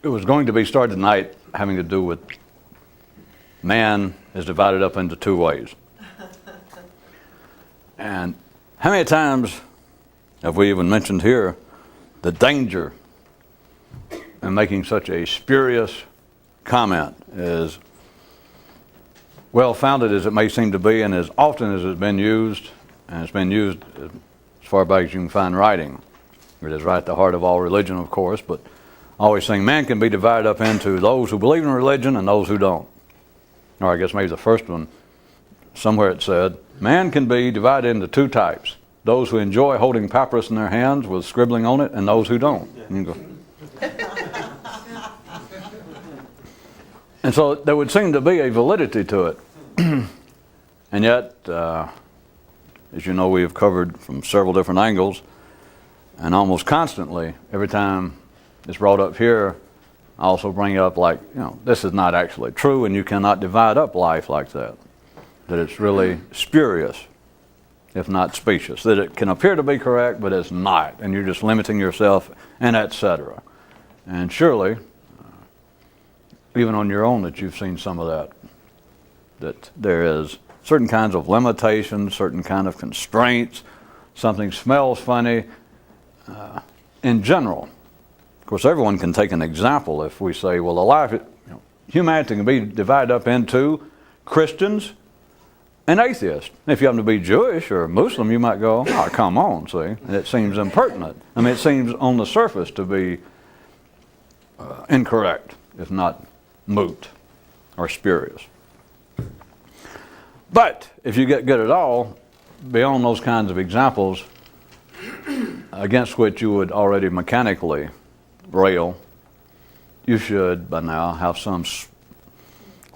It was going to be started tonight having to do with man is divided up into two ways. And how many times have we even mentioned here the danger in making such a spurious comment, as well-founded as it may seem to be, and as often as it's been used, and it's been used as far back as you can find writing. It is right at the heart of all religion, of course, but always saying man can be divided up into those who believe in religion and those who don't. Or I guess maybe the first one, somewhere it said, man can be divided into two types. Those who enjoy holding papyrus in their hands with scribbling on it, and those who don't. And you go. And so there would seem to be a validity to it. And yet, as you know, we have covered from several different angles, and almost constantly, every time it's brought up here, I also bring it up like, this is not actually true, and you cannot divide up life like that. That it's really spurious, if not specious. That it can appear to be correct, but it's not, and you're just limiting yourself, and etc. And surely, even on your own, that you've seen some of that there is certain kinds of limitations, certain kind of constraints, something smells funny, in general. Of course, everyone can take an example. If we say, well, humanity can be divided up into Christians and atheists. If you happen to be Jewish or Muslim, you might go, oh, come on, see. And it seems impertinent. I mean, it seems on the surface to be incorrect, if not moot or spurious. But if you get good at all, beyond those kinds of examples against which you would already mechanically rail, you should by now have some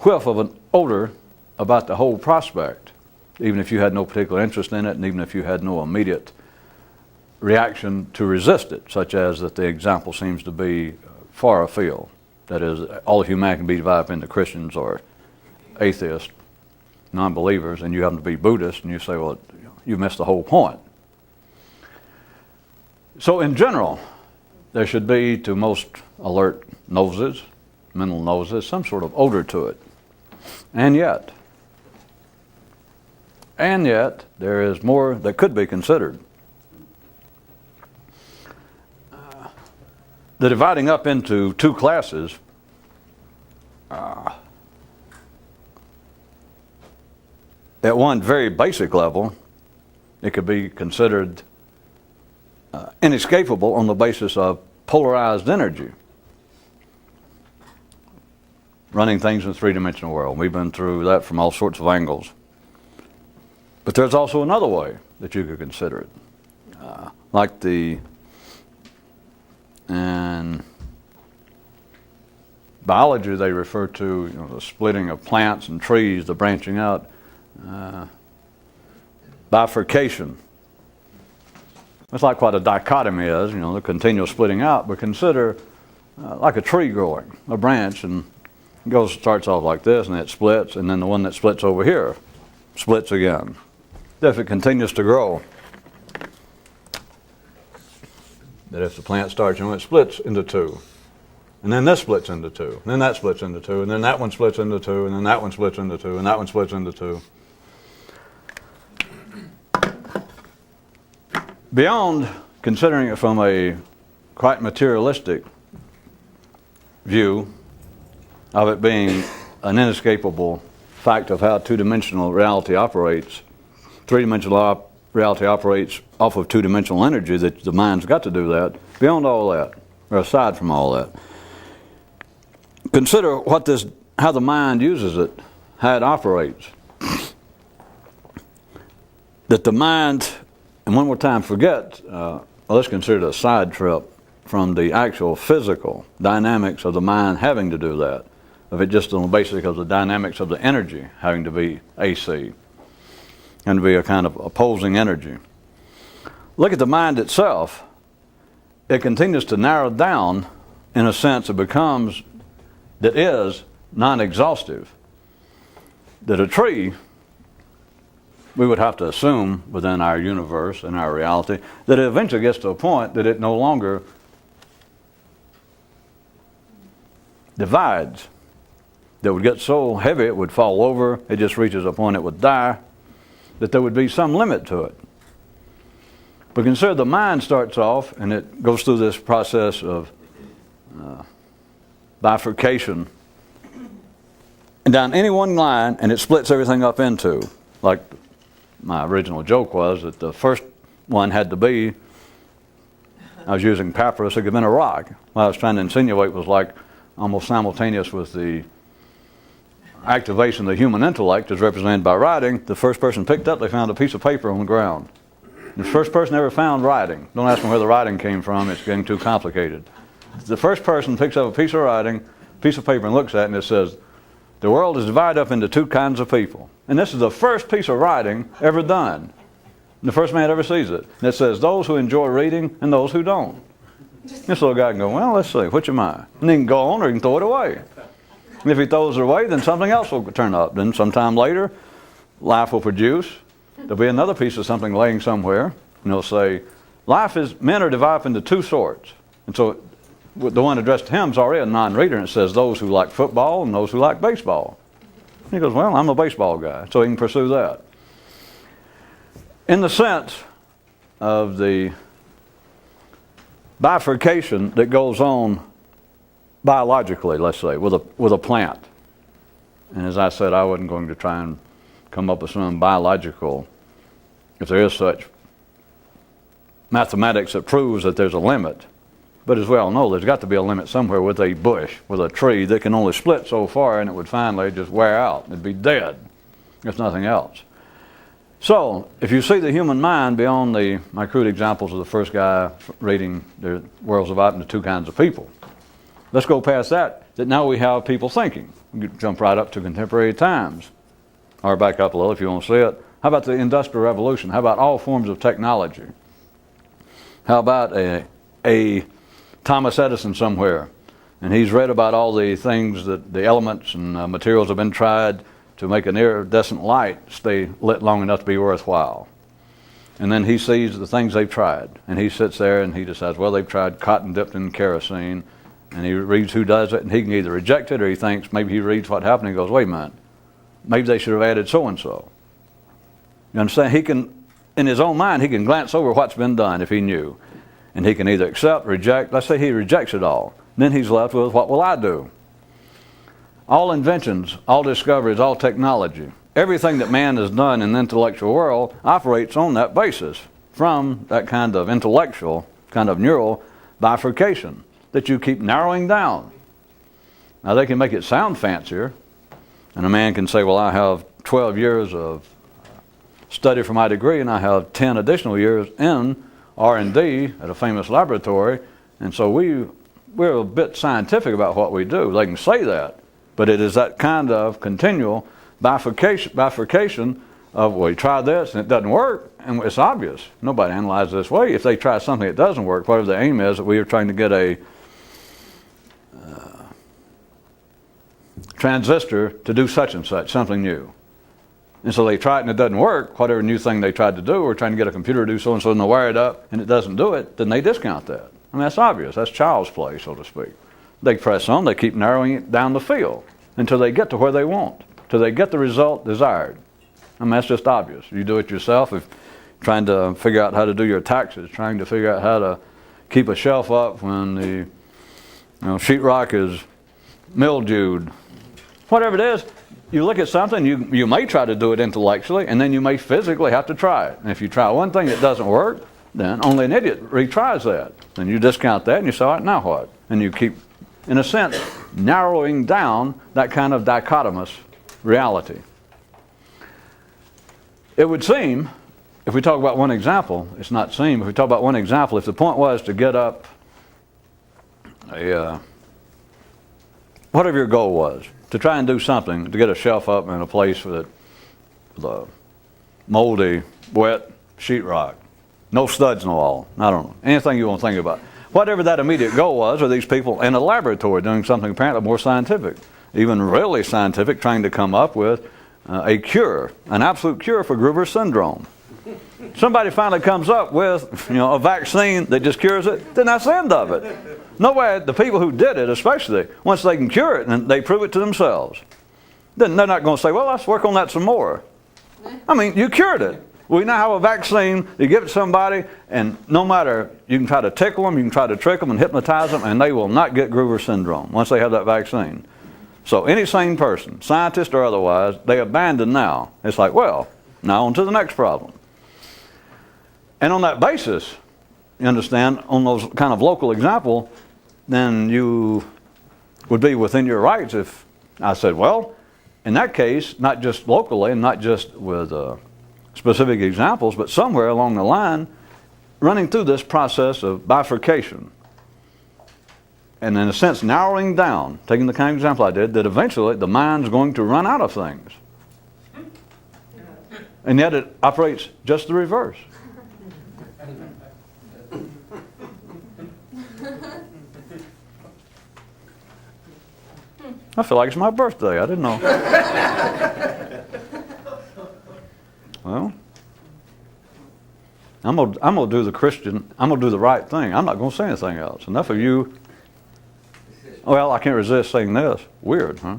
whiff of an odor about the whole prospect, even if you had no particular interest in it, and even if you had no immediate reaction to resist it, such as that the example seems to be far afield. That is, all of humanity can be divided up into Christians or atheists, non-believers, and you happen to be Buddhist, and you say, well, you missed the whole point. So in general, there should be, to most alert noses, mental noses, some sort of odor to it. And yet, there is more that could be considered. The dividing up into two classes at one very basic level, it could be considered inescapable on the basis of polarized energy. Running things in a three-dimensional world. We've been through that from all sorts of angles. But there's also another way that you could consider it. Like in biology, they refer to the splitting of plants and trees, the branching out, bifurcation. It's like what a dichotomy is, the continual splitting out, but consider like a tree growing, a branch, and starts off like this, and it splits, and then the one that splits over here splits again. If it continues to grow, that if the plant starts, it splits into two, and then this splits into two, and then that splits into two, and then that one splits into two, and then that one splits into two, and that one splits into two. Beyond considering it from a quite materialistic view of it being an inescapable fact of how two-dimensional reality operates, three-dimensional reality operates off of two-dimensional energy, that the mind's got to do that. Beyond all that, or aside from all that, consider how the mind uses it, how it operates. That the mind, and one more time, let's consider it a side trip from the actual physical dynamics of the mind having to do that, of it just on the basis of the dynamics of the energy having to be AC, and to be a kind of opposing energy. Look at the mind itself. It continues to narrow down, in a sense, that is non-exhaustive. That a tree, we would have to assume within our universe and our reality, that it eventually gets to a point that it no longer divides that would get so heavy it would fall over, it just reaches a point it would die, that there would be some limit to it. But consider the mind starts off and it goes through this process of bifurcation and down any one line, and it splits everything up into, like my original joke was that the first one had to be, I was using papyrus, it could have been a rock. What I was trying to insinuate was like almost simultaneous with the activation of the human intellect as represented by writing. The first person picked up, they found a piece of paper on the ground. The first person ever found writing. Don't ask me where the writing came from, it's getting too complicated. The first person picks up a piece of writing, piece of paper, and looks at it, and it says, the world is divided up into two kinds of people. And this is the first piece of writing ever done. The first man ever sees it. And it says, those who enjoy reading and those who don't. This little guy can go, well, let's see, which am I? And he can go on or he can throw it away. And if he throws it away, then something else will turn up. Then sometime later, life will produce. There'll be another piece of something laying somewhere. And it'll say, men are divided into two sorts. And so the one addressed to him is already a non-reader, and it says those who like football and those who like baseball. And he goes, well, I'm a baseball guy, so he can pursue that. In the sense of the bifurcation that goes on biologically, let's say, with a plant. And as I said, I wasn't going to try and come up with some biological, if there is such, mathematics that proves that there's a limit. But as we all know, there's got to be a limit somewhere with a bush, with a tree that can only split so far and it would finally just wear out. It'd be dead, if nothing else. So, if you see the human mind beyond my crude examples of the first guy reading the world's divided into two kinds of people, let's go past that now we have people thinking. You jump right up to contemporary times. Or back up a little if you want to see it. How about the Industrial Revolution? How about all forms of technology? How about a Thomas Edison somewhere, and he's read about all the things that the elements and materials have been tried to make an iridescent light stay lit long enough to be worthwhile. And then he sees the things they've tried, and he sits there and he decides, well, they've tried cotton dipped in kerosene, and he reads who does it, and he can either reject it or he thinks, maybe he reads what happened and he goes, wait a minute, maybe they should have added so-and-so. You understand? He can, in his own mind, he can glance over what's been done if he knew. And he can either accept, reject. Let's say he rejects it all. Then he's left with, what will I do? All inventions, all discoveries, all technology, everything that man has done in the intellectual world operates on that basis, from that kind of intellectual, kind of neural bifurcation that you keep narrowing down. Now they can make it sound fancier, and a man can say, well, I have 12 years of study for my degree, and I have 10 additional years in R&D at a famous laboratory, and so we're a bit scientific about what we do. They can say that, but it is that kind of continual bifurcation of, well, you try this and it doesn't work, and it's obvious. Nobody analyzes this way. If they try something that doesn't work, whatever the aim is, that we are trying to get a transistor to do such and such, something new. And so they try it and it doesn't work, whatever new thing they tried to do, or trying to get a computer to do so and so, and they wire it up and it doesn't do it, then they discount that. I mean, that's obvious. That's child's play, so to speak. They press on, they keep narrowing it down the field until they get to where they want, till they get the result desired. I mean, that's just obvious. You do it yourself, if trying to figure out how to do your taxes, trying to figure out how to keep a shelf up when the sheetrock is mildewed. Whatever it is, you look at something, you may try to do it intellectually, and then you may physically have to try it. And if you try one thing that doesn't work, then only an idiot retries that. Then you discount that and you say, all right, now what? And you keep, in a sense, narrowing down that kind of dichotomous reality. It would seem, if we talk about one example, it's not seem, if we talk about one example, if the point was to get up whatever your goal was, to try and do something, to get a shelf up in a place with a moldy, wet sheetrock. No studs, no all. I don't know. Anything you want to think about. Whatever that immediate goal was, are these people in a laboratory doing something apparently more scientific, even really scientific, trying to come up with a cure, an absolute cure for Gruber's syndrome. Somebody finally comes up with a vaccine that just cures it, then that's the end of it. Nobody, the people who did it especially, once they can cure it and they prove it to themselves, then they're not going to say, well, let's work on that some more. I mean, you cured it. We now have a vaccine, you give it to somebody, and no matter, you can try to tickle them, you can try to trick them and hypnotize them, and they will not get Gruber syndrome once they have that vaccine. So any sane person, scientist or otherwise, they abandon now. It's like, well, now on to the next problem. And on that basis, you understand, on those kind of local example, then you would be within your rights if I said, well, in that case, not just locally and not just with specific examples, but somewhere along the line, running through this process of bifurcation, and in a sense narrowing down, taking the kind of example I did, that eventually the mind's going to run out of things. And yet it operates just the reverse. I feel like it's my birthday. I didn't know. Well, I'm gonna do the Christian. I'm gonna do the right thing. I'm not gonna say anything else. Enough of you. Well, I can't resist saying this. Weird, huh?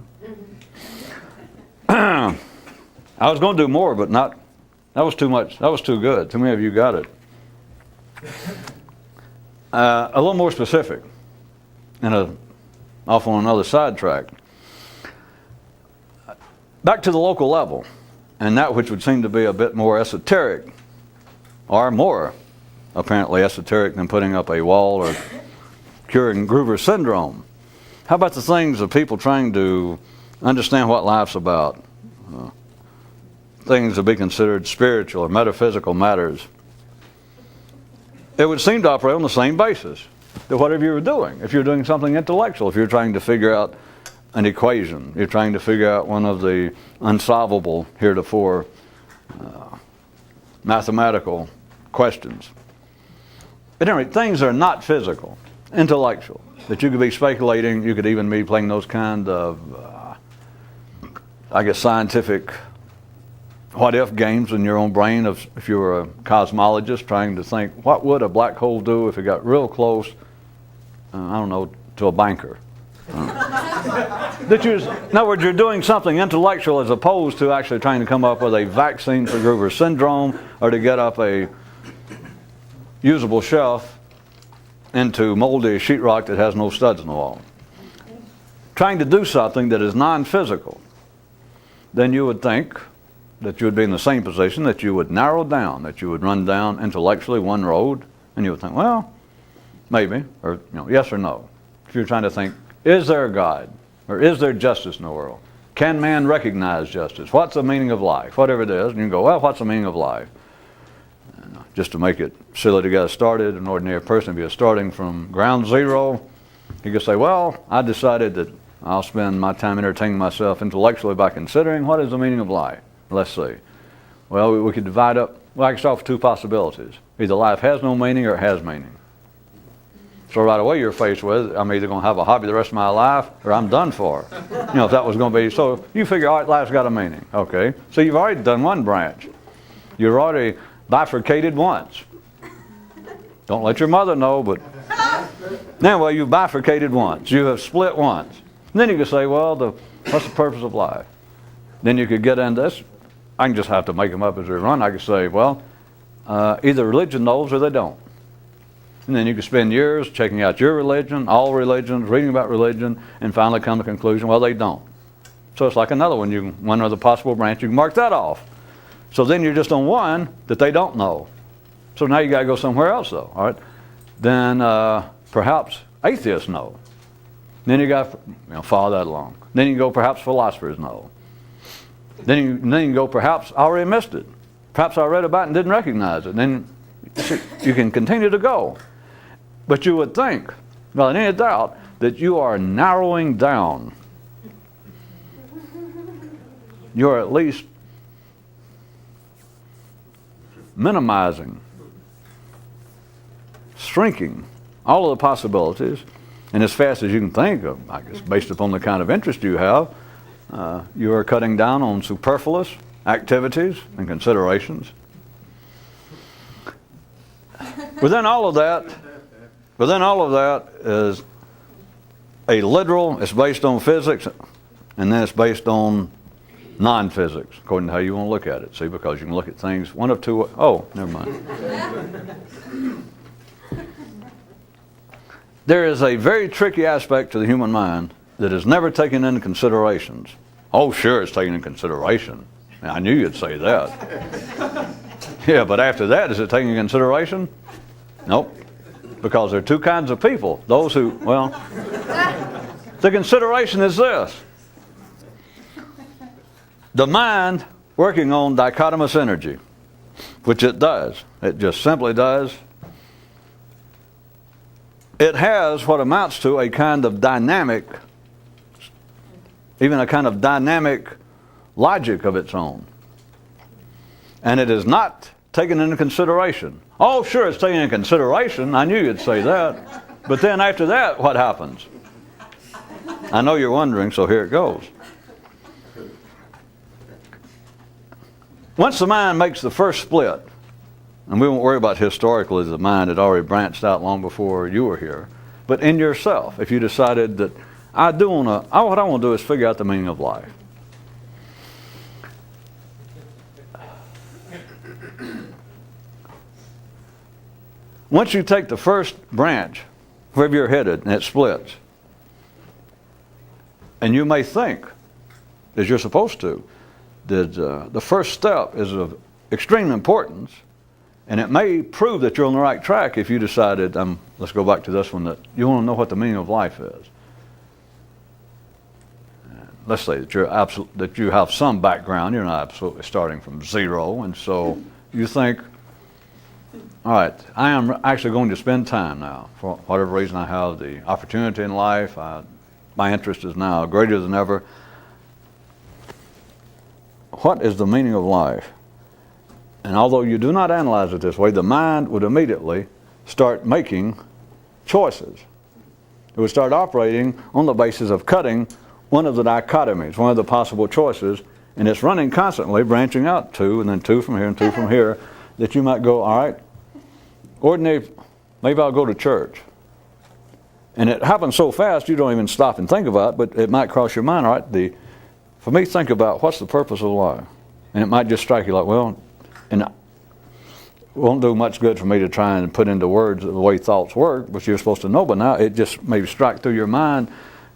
I was gonna do more, but not. That was too much. That was too good. Too many of you got it. A little more specific, and off on another sidetrack. Back to the local level, and that which would seem to be a bit more esoteric, or more apparently esoteric than putting up a wall or curing Gruber syndrome. How about the things of people trying to understand what life's about? Things to be considered spiritual or metaphysical matters. It would seem to operate on the same basis that whatever you were doing. If you're doing something intellectual, if you're trying to figure out an equation, you're trying to figure out one of the unsolvable heretofore mathematical questions. At any rate, things are not physical, intellectual, that you could be speculating, you could even be playing those kind of, scientific what-if games in your own brain if you were a cosmologist trying to think, what would a black hole do if it got real close, to a banker? In other words, you're doing something intellectual as opposed to actually trying to come up with a vaccine for Gruber syndrome or to get up a usable shelf into moldy sheetrock that has no studs in the wall. Trying to do something that is non-physical, then you would think that you would be in the same position, that you would narrow down, that you would run down intellectually one road, and you would think, well, maybe, or yes or no. If you're trying to think, is there a God? Or is there justice in the world? Can man recognize justice? What's the meaning of life? Whatever it is, and you can go, well, what's the meaning of life? And just to make it silly to get us started, an ordinary person, if you're starting from ground zero, you could say, well, I decided that I'll spend my time entertaining myself intellectually by considering what is the meaning of life. Let's see. Well, we could divide up, I can start with two possibilities. Either life has no meaning or it has meaning. So right away you're faced with, I'm either going to have a hobby the rest of my life or I'm done for. If that was going to be, so you figure, all right, life's got a meaning. Okay, so you've already done one branch. You've already bifurcated once. Don't let your mother know, but anyway, you've bifurcated once. You have split once. And then you could say, well, what's the purpose of life? Then you could get into this. I can just have to make them up as we run. I could say, well, either religion knows or they don't. And then you could spend years checking out your religion, all religions, reading about religion, and finally come to the conclusion, well, they don't. So it's like another one. One other possible branch, you can mark that off. So then you're just on one that they don't know. So now you got to go somewhere else, though. All right. Then perhaps atheists know. Then you got follow that along. Then you can go perhaps philosophers know. Then you can go perhaps I already missed it. Perhaps I read about it and didn't recognize it. Then you can continue to go. But you would think, without any doubt, that you are narrowing down. You're at least minimizing, shrinking all of the possibilities, and as fast as you can think of, I guess based upon the kind of interest you have, you are cutting down on superfluous activities and considerations. Within all of that, But then all of that is a literal, it's based on physics, and then it's based on non-physics, according to how you want to look at it. See, because you can look at things one of two, oh, never mind. There is a very tricky aspect to the human mind that is never taken into considerations. Oh, sure, it's taken into consideration. I knew you'd say that. Yeah, but after that, is it taken into consideration? Nope. Because there are two kinds of people. Those who, well, the consideration is this. The mind working on dichotomous energy, which it does. It just simply does. It has what amounts to a kind of dynamic, even a kind of dynamic logic of its own. And it is not taken into consideration. Oh, sure, it's taken into consideration. I knew you'd say that. But then after that, what happens? I know you're wondering, so here it goes. Once the mind makes the first split, and we won't worry about historically, the mind had already branched out long before you were here, but in yourself, if you decided that what I want to do is figure out the meaning of life. Once you take the first branch, wherever you're headed, and it splits, and you may think, as you're supposed to, that the first step is of extreme importance, and it may prove that you're on the right track if you decided, let's go back to this one, that you want to know what the meaning of life is. Let's say that you have some background, you're not absolutely starting from zero, and so you think, all right, I am actually going to spend time now. For whatever reason I have the opportunity in life, my interest is now greater than ever. What is the meaning of life? And although you do not analyze it this way, the mind would immediately start making choices. It would start operating on the basis of cutting one of the dichotomies, one of the possible choices, and it's running constantly, branching out two, and then two from here and two from here, that you might go, all right, ordinary, maybe I'll go to church. And it happens so fast you don't even stop and think about it, but it might cross your mind, all right, for me, think about what's the purpose of life. And it might just strike you like, well, and it won't do much good for me to try and put into words the way thoughts work, but you're supposed to know. But now it just maybe strike through your mind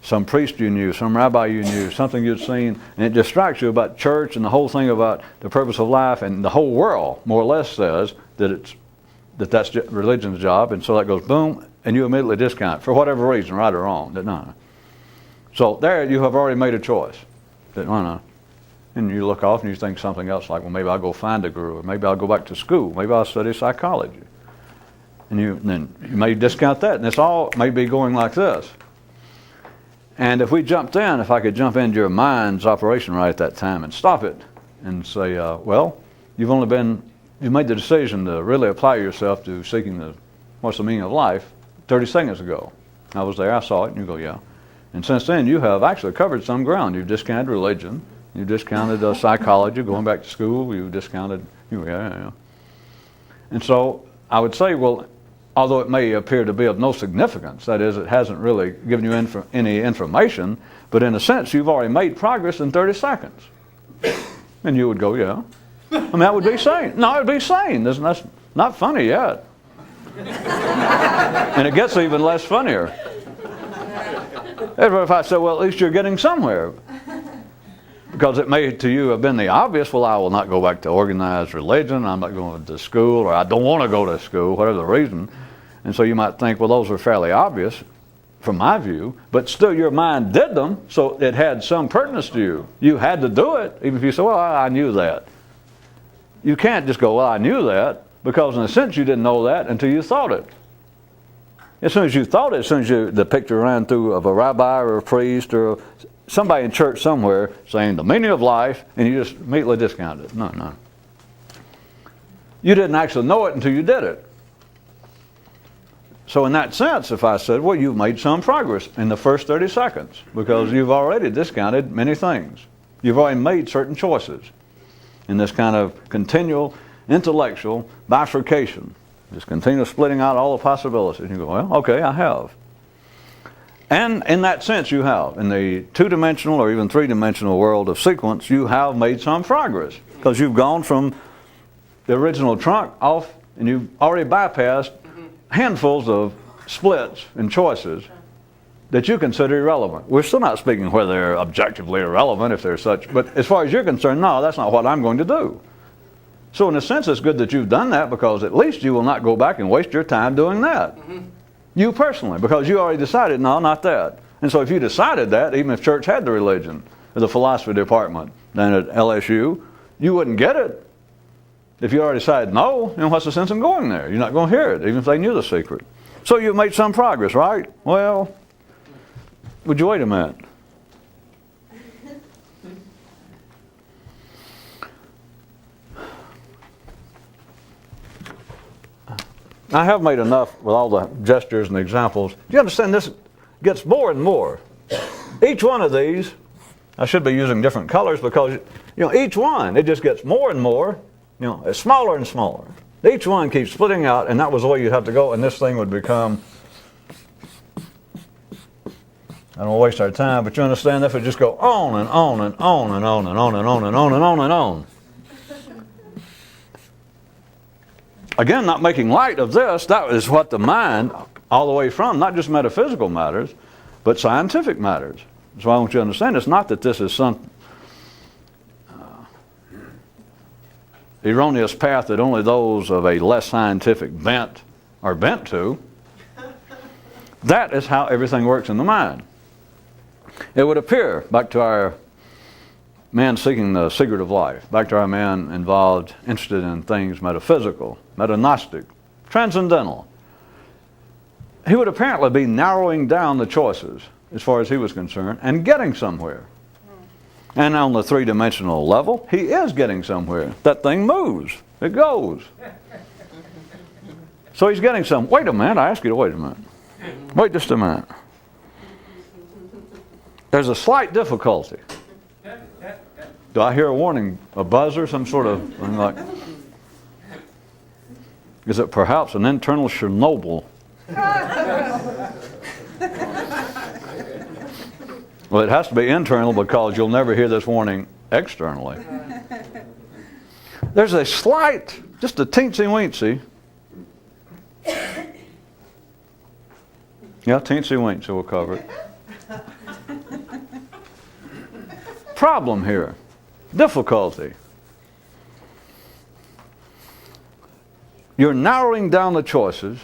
some priest you knew, some rabbi you knew, something you'd seen, and it distracts you about church and the whole thing about the purpose of life, and the whole world more or less says that that's religion's job, and so that goes boom, and you immediately discount it for whatever reason, right or wrong. No. So there you have already made a choice. And you look off and you think something else like, well, maybe I'll go find a guru, or maybe I'll go back to school, maybe I'll study psychology. And then you may discount that, and it's all may be going like this. And if we jumped in, if I could jump into your mind's operation right at that time and stop it and say, well, you've made the decision to really apply yourself to seeking what's the meaning of life 30 seconds ago. I was there, I saw it, and you go, yeah. And since then, you have actually covered some ground. You've discounted religion. You've discounted psychology, going back to school. You've discounted, yeah. And so I would say, well, although it may appear to be of no significance, that is, it hasn't really given you any information, but in a sense, you've already made progress in 30 seconds. And you would go, yeah. I mean, that would be sane. No, it would be sane. That's not funny yet. And it gets even less funnier. If I said, well, at least you're getting somewhere. Because it may to you have been the obvious, well, I will not go back to organized religion, I'm not going to school, or I don't want to go to school, whatever the reason. And so you might think, well, those are fairly obvious from my view, but still your mind did them, so it had some pertinence to you. You had to do it, even if you say, well, I knew that. You can't just go, well, I knew that, because in a sense you didn't know that until you thought it. As soon as you thought it, as soon as the picture ran through of a rabbi or a priest or somebody in church somewhere saying the meaning of life, and you just immediately discounted it. No. You didn't actually know it until you did it. So in that sense, if I said, well, you've made some progress in the first 30 seconds because you've already discounted many things. You've already made certain choices in this kind of continual intellectual bifurcation Just continue splitting out all the possibilities. You go, well, okay, I have. And in that sense, you have. In the two-dimensional or even three-dimensional world of sequence, you have made some progress. Because you've gone from the original trunk off, and you've already bypassed handfuls of splits and choices that you consider irrelevant. We're still not speaking whether they're objectively irrelevant, if they're such, but as far as you're concerned, no, that's not what I'm going to do. So in a sense, it's good that you've done that, because at least you will not go back and waste your time doing that. You personally, because you already decided, no, not that. And so if you decided that, even if church had the religion, or the philosophy department, then at LSU, you wouldn't get it. If you already decided no, then what's the sense in going there? You're not going to hear it, even if they knew the secret. So you've made some progress, right? Well, would you wait a minute? I have made enough with all the gestures and examples. Do you understand this gets more and more? Each one of these, I should be using different colors because, each one, it just gets more and more, it's smaller and smaller. Each one keeps splitting out, and that was the way you'd have to go, and this thing would become, I don't want to waste our time, but you understand if it just go on and on and on and on and on and on and on and on and on. Again, not making light of this, that is what the mind, all the way from, not just metaphysical matters, but scientific matters. So I want you to understand, it's not that this is some erroneous path that only those of a less scientific bent are bent to. That is how everything works in the mind. It would appear, back to our man seeking the secret of life, back to our man involved, interested in things metaphysical, metagnostic, transcendental. He would apparently be narrowing down the choices as far as he was concerned and getting somewhere. And on the three-dimensional level, he is getting somewhere. That thing moves. It goes. So he's getting some. Wait a minute. I ask you to wait a minute. Wait just a minute. There's a slight difficulty. Do I hear a warning, a buzzer, some sort of thing like? Is it perhaps an internal Chernobyl? Well, it has to be internal because you'll never hear this warning externally. There's a slight, just a teensy-weensy. Yeah, teensy-weensy, we'll cover it. Problem here. Difficulty. You're narrowing down the choices,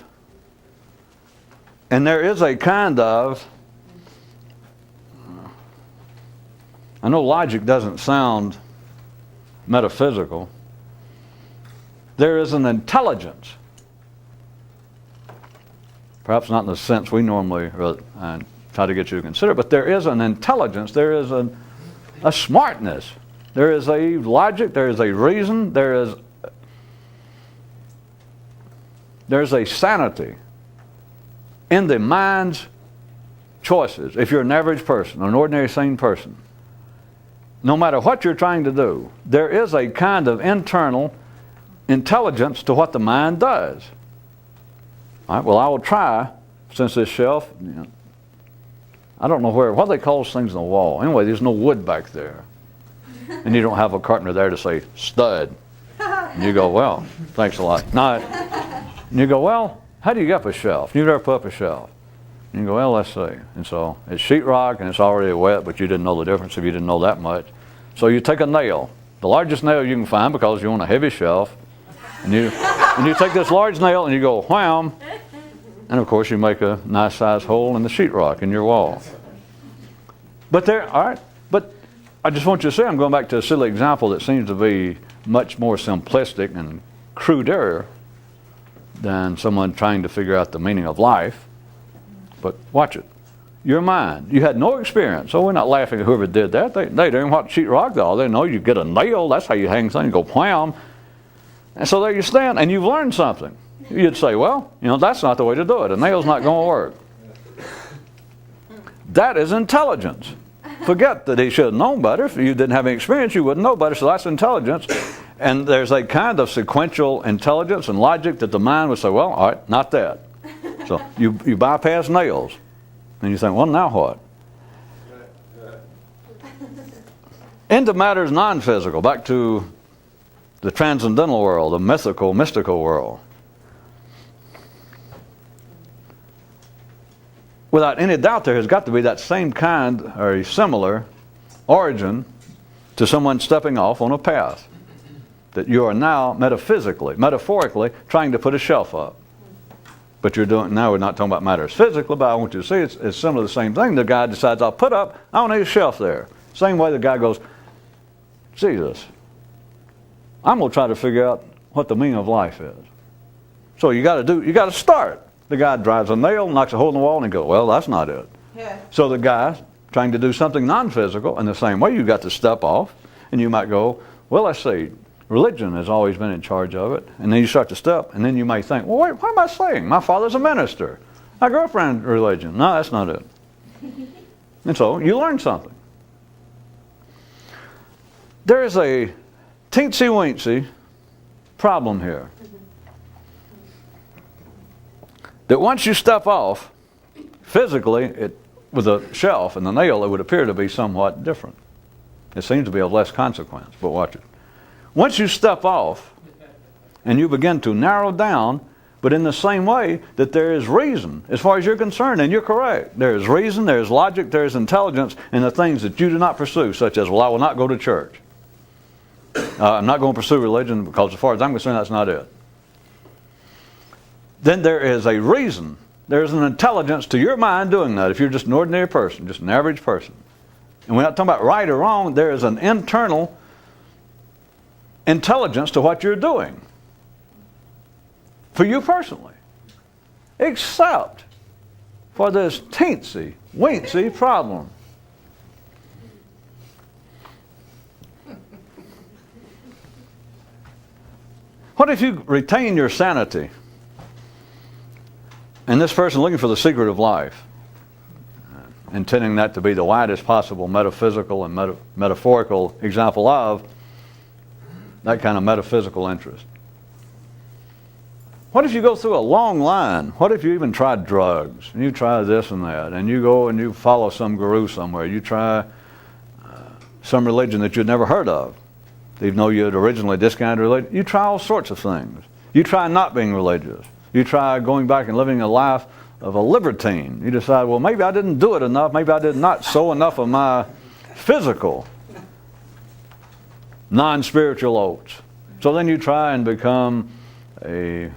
and there is a kind of, I know logic doesn't sound metaphysical. There is an intelligence, perhaps not in the sense we normally try to get you to consider, but there is an intelligence, there is a smartness, there is a logic, there is a reason, there is a sanity in the mind's choices. If you're an average person, an ordinary sane person, no matter what you're trying to do, there is a kind of internal intelligence to what the mind does. All right, well, I will try, since this shelf, I don't know what do they call those things on the wall? Anyway, there's no wood back there. And you don't have a carpenter there to say, stud. And you go, well, thanks a lot. No, and you go, well, how do you get up a shelf? You never put up a shelf. And you go, well, let's see. And so it's sheetrock and it's already wet, but you didn't know the difference if you didn't know that much. So you take a nail, the largest nail you can find because you want a heavy shelf, and you take this large nail and you go wham, and of course you make a nice sized hole in the sheetrock in your wall. But I just want you to see, I'm going back to a silly example that seems to be much more simplistic and cruder than someone trying to figure out the meaning of life. But watch it. Your mind. You had no experience. So we're not laughing at whoever did that. They didn't what sheetrock are. They know you get a nail. That's how you hang something. You go wham. And so there you stand, and you've learned something. You'd say, well, that's not the way to do it. A nail's not going to work. That is intelligence. Forget that he should have known better. If you didn't have any experience, you wouldn't know better. So that's intelligence. And there's a kind of sequential intelligence and logic that the mind would say, well, all right, not that. So you bypass nails. And you think, well, now what? Into matters non-physical, back to the transcendental world, the mystical world. Without any doubt, there has got to be that same kind or a similar origin to someone stepping off on a path that you are now metaphorically trying to put a shelf up. But you're doing, now we're not talking about matters physically, but I want you to see it's similar to the same thing. The guy decides, I don't need a shelf there. Same way the guy goes, Jesus, I'm going to try to figure out what the meaning of life is. So you got to start. The guy drives a nail, knocks a hole in the wall, and he goes, well, that's not it. Yeah. So the guy trying to do something non-physical, in the same way, you got to step off, and you might go, well, let's see, religion has always been in charge of it. And then you start to step, and then you may think, well, wait, what am I saying? My father's a minister. My girlfriend's religion. No, that's not it. And so you learn something. There is a teensy-weensy problem here. That once you step off, physically, with a shelf and the nail, it would appear to be somewhat different. It seems to be of less consequence, but watch it. Once you step off and you begin to narrow down, but in the same way that there is reason, as far as you're concerned, and you're correct. There is reason, there is logic, there is intelligence in the things that you do not pursue, such as, well, I will not go to church. I'm not going to pursue religion because as far as I'm concerned, that's not it. Then there is a reason, there's an intelligence to your mind doing that if you're just an ordinary person, just an average person. And we're not talking about right or wrong, there is an internal intelligence to what you're doing. For you personally. Except for this teensy-weensy problem. What if you retain your sanity? And this person looking for the secret of life, intending that to be the widest possible metaphysical and metaphorical example of that kind of metaphysical interest. What if you go through a long line? What if you even tried drugs, and you try this and that, and you go and you follow some guru somewhere, you try some religion that you'd never heard of, even though you had originally discounted religion. You try all sorts of things. You try not being religious. You try going back and living a life of a libertine. You decide, well, maybe I didn't do it enough. Maybe I did not sow enough of my physical, non-spiritual oats. So then you try and become a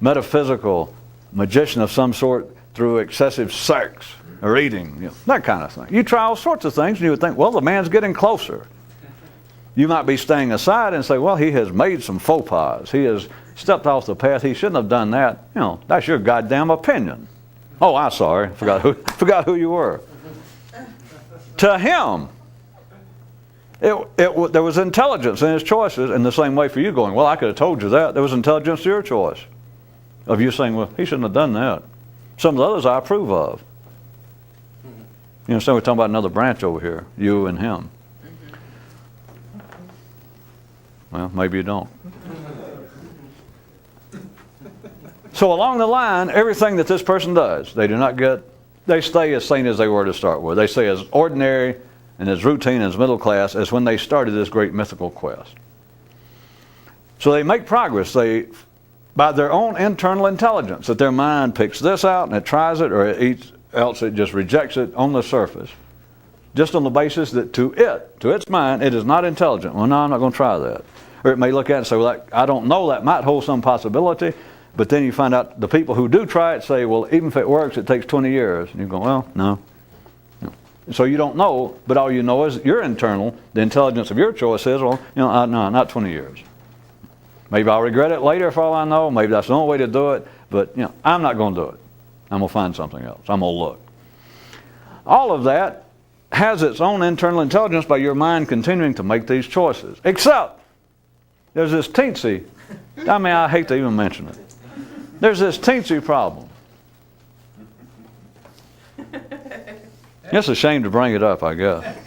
metaphysical magician of some sort through excessive sex or eating, that kind of thing. You try all sorts of things and you would think, well, the man's getting closer. You might be staying aside and say, well, he has made some faux pas. He has stepped off the path. He shouldn't have done that. That's your goddamn opinion. Oh, I'm sorry. Forgot who you were. To him, there was intelligence in his choices, in the same way for you going, well, I could have told you that. There was intelligence to your choice. Of you saying, well, he shouldn't have done that. Some of the others I approve of. So we're talking about another branch over here, you and him. Well, maybe you don't. So along the line, everything that this person does, they stay as sane as they were to start with. They stay as ordinary and as routine and as middle class as when they started this great mythical quest. So they make progress. By their own internal intelligence, that their mind picks this out and it tries it, or else it just rejects it on the surface. Just on the basis that to its mind, it is not intelligent. Well, no, I'm not going to try that. Or it may look at it and say, well, I don't know, that might hold some possibility. But then you find out the people who do try it say, well, even if it works, it takes 20 years. And you go, well, no. So you don't know, but all you know is your internal, the intelligence of your choice says, well, no, not 20 years. Maybe I'll regret it later for all I know. Maybe that's the only way to do it. But, I'm not going to do it. I'm going to find something else. I'm going to look. All of that has its own internal intelligence by your mind continuing to make these choices. Except, there's this teensy, I hate to even mention it. There's this teensy problem. It's a shame to bring it up, I guess.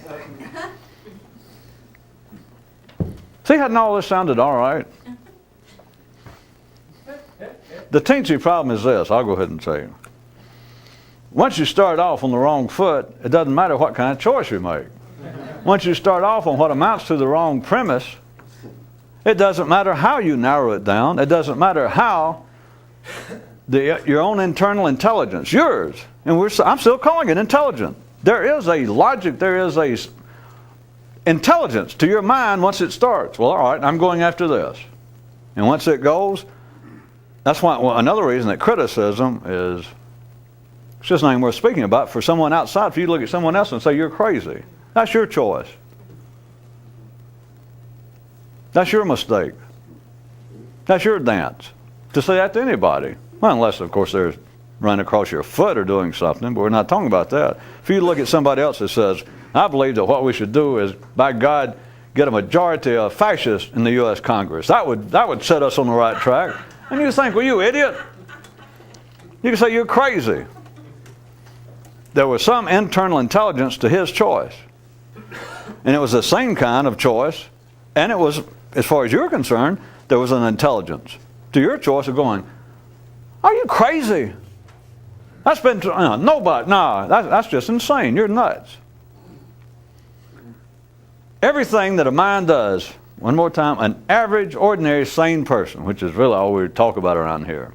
See, hadn't all this sounded all right? The teensy problem is this. I'll go ahead and tell you. Once you start off on the wrong foot, it doesn't matter what kind of choice you make. Once you start off on what amounts to the wrong premise, it doesn't matter how you narrow it down. It doesn't matter how your own internal intelligence, yours, and I'm still calling it intelligent. There is a logic, there is a intelligence to your mind once it starts. Well, all right, I'm going after this. And once it goes, that's why another reason that criticism is, it's just nothing worth speaking about for someone outside, for you to look at someone else and say, you're crazy. That's your choice. That's your mistake. That's your dance. To say that to anybody. Well, unless, of course, they're running across your foot or doing something, but we're not talking about that. If you look at somebody else that says, I believe that what we should do is, by God, get a majority of fascists in the U.S. Congress. That would set us on the right track. And you think, well, you idiot. You can say you're crazy. There was some internal intelligence to his choice. And it was the same kind of choice. And it was, as far as you're concerned, there was an intelligence to your choice of going, are you crazy? That's been, that's just insane. You're nuts. Everything that a mind does, one more time, an average, ordinary, sane person, which is really all we talk about around here.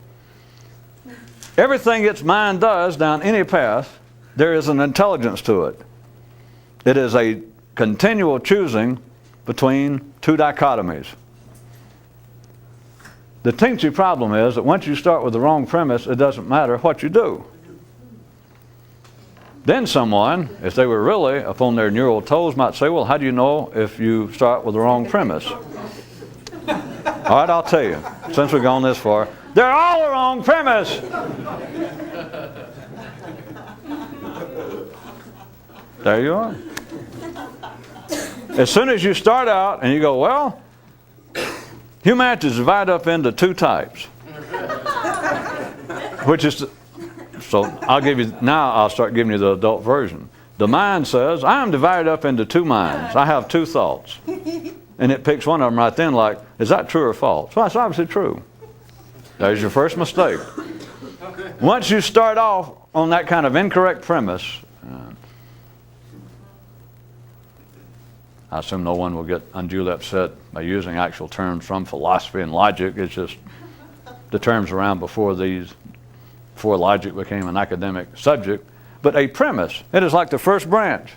Everything its mind does down any path, there is an intelligence to it. It is a continual choosing between two dichotomies. The teensy problem is that once you start with the wrong premise, it doesn't matter what you do. Then someone, if they were really upon their neural toes, might say, well, how do you know if you start with the wrong premise? All right, I'll tell you, since we've gone this far. They're all the wrong premise. There you are. As soon as you start out and you go, well, humanity is divided up into two types. Which is, so I'll start giving you the adult version. The mind says, I'm divided up into two minds. I have two thoughts. And it picks one of them right then like, is that true or false? Well, that's obviously true. There's your first mistake. Once you start off on that kind of incorrect premise, I assume no one will get unduly upset by using actual terms from philosophy and logic. It's just the terms around before logic became an academic subject. But a premise, it is like the first branch.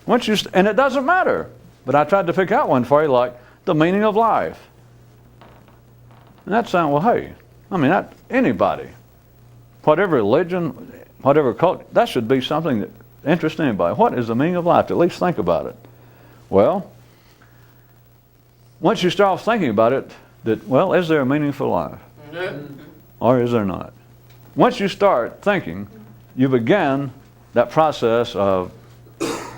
And it doesn't matter. But I tried to pick out one for you, like the meaning of life. And that sounds, well, hey, anybody, whatever religion, whatever culture, that should be something that interests anybody. What is the meaning of life? At least think about it. Well, once you start off thinking about it, is there a meaning for life? Or is there not? Once you start thinking, you begin that process of